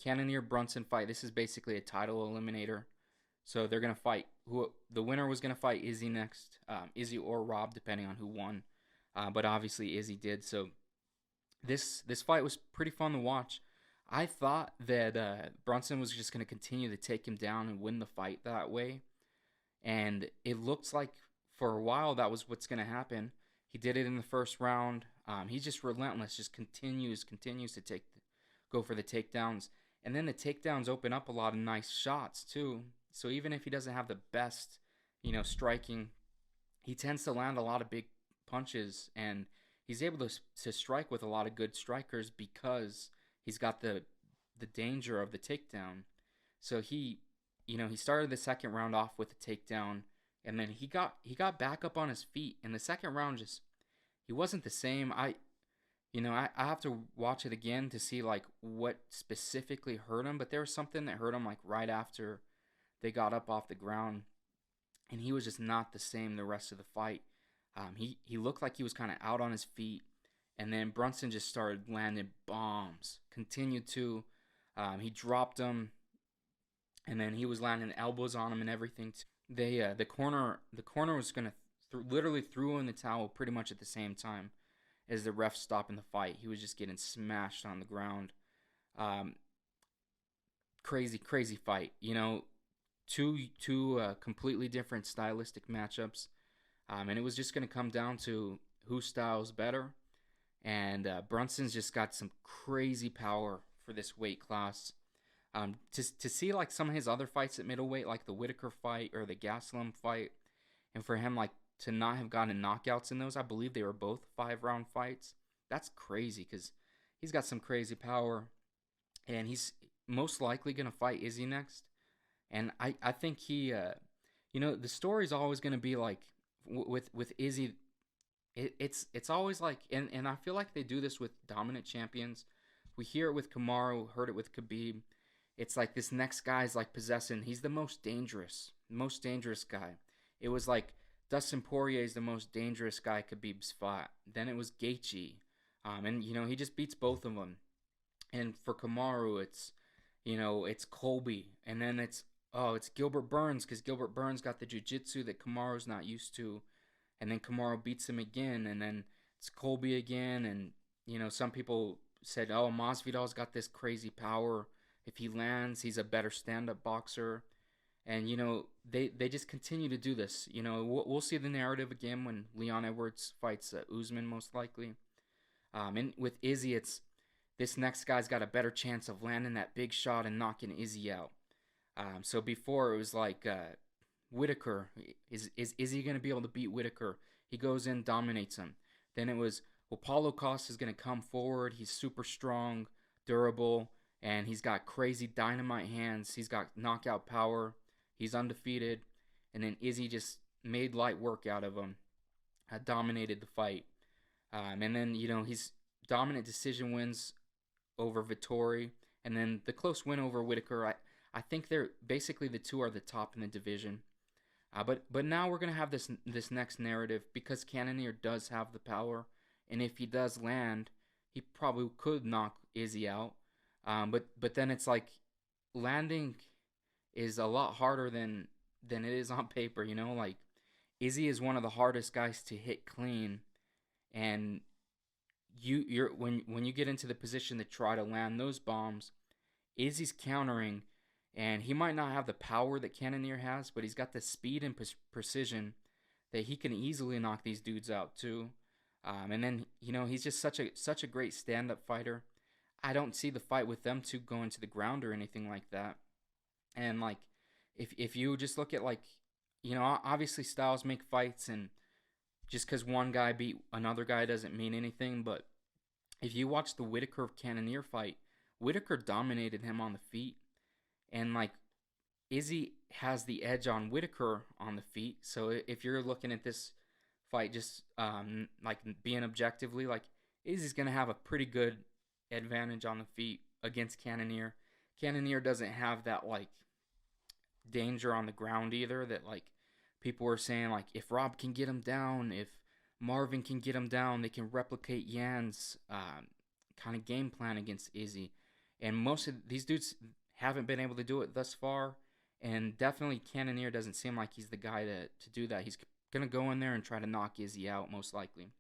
Cannonier Brunson fight. This is basically a title eliminator. So they're gonna fight. Who the winner was gonna fight Izzy next, Izzy or Rob, depending on who won. But obviously Izzy did. So this fight was pretty fun to watch. I thought that Brunson was just gonna continue to take him down and win the fight that way, and it looks like for a while that was what's gonna happen. He did it in the first round. He's just relentless, just continues to go for the takedowns, and then the takedowns open up a lot of nice shots too. So even if he doesn't have the best, striking, he tends to land a lot of big punches, and he's able to strike with a lot of good strikers because he's got the danger of the takedown. So he started the second round off with a takedown, and then he got back up on his feet. In the second round, just he wasn't the same. I have to watch it again to see like what specifically hurt him, but there was something that hurt him like right after they got up off the ground, and he was just not the same the rest of the fight. He looked like he was kind of out on his feet, and then Brunson just started landing bombs. Continued to, he dropped him, and then he was landing elbows on him and everything. The corner was gonna literally threw in the towel pretty much at the same time as the ref stopping the fight. He was just getting smashed on the ground. Um, crazy fight. Two completely different stylistic matchups, and it was just going to come down to whose style's better. And Brunson's just got some crazy power for this weight class. To see like some of his other fights at middleweight, like the Whitaker fight or the Gastelum fight, and for him like to not have gotten knockouts in those, I believe they were both 5 round fights. That's crazy because he's got some crazy power, and he's most likely gonna fight Izzy next. And I think the story's always gonna be like with Izzy. It's always like, and I feel like they do this with dominant champions. We hear it with Kamaru, heard it with Khabib. It's like this next guy's like possessing. He's the most dangerous guy. It was like Dustin Poirier is the most dangerous guy Khabib's fought. Then it was Gaethje, and he just beats both of them. And for Kamaru, it's Colby, and then it's Gilbert Burns because Gilbert Burns got the jiu-jitsu that Kamaru's not used to, and then Kamaru beats him again, and then it's Colby again, and some people said, oh, Masvidal's got this crazy power. If he lands, he's a better stand-up boxer. And they just continue to do this. We'll see the narrative again when Leon Edwards fights Usman most likely. And with Izzy, it's this next guy's got a better chance of landing that big shot and knocking Izzy out. So before it was like Whitaker, is Izzy gonna be able to beat Whitaker? He goes in, dominates him. Then it was, well, Paulo Costa is gonna come forward. He's super strong, durable, and he's got crazy dynamite hands. He's got knockout power. He's undefeated. And then Izzy just made light work out of him. Dominated the fight. And then, he's dominant decision wins over Vittori. And then the close win over Whitaker. I think they're basically the two are the top in the division. But now we're going to have this next narrative because Cannonier does have the power. And if he does land, he probably could knock Izzy out. But then it's like landing is a lot harder than it is on paper. Like Izzy is one of the hardest guys to hit clean, and when you get into the position to try to land those bombs, Izzy's countering, and he might not have the power that Cannonier has, but he's got the speed and precision that he can easily knock these dudes out too. And then he's just such a great stand-up fighter. I don't see the fight with them two going to the ground or anything like that. And like, if you just look at like, obviously styles make fights, and just because one guy beat another guy doesn't mean anything. But if you watch the Whitaker Cannonier fight, Whitaker dominated him on the feet, and like Izzy has the edge on Whitaker on the feet. So if you're looking at this fight, just like being objectively, like Izzy's gonna have a pretty good advantage on the feet against Cannonier. Cannonier doesn't have that like danger on the ground either that like people were saying like if Rob can get him down, if Marvin can get him down, they can replicate Yan's kind of game plan against Izzy. And most of these dudes haven't been able to do it thus far. And definitely Cannonier doesn't seem like he's the guy to do that. He's going to go in there and try to knock Izzy out, most likely.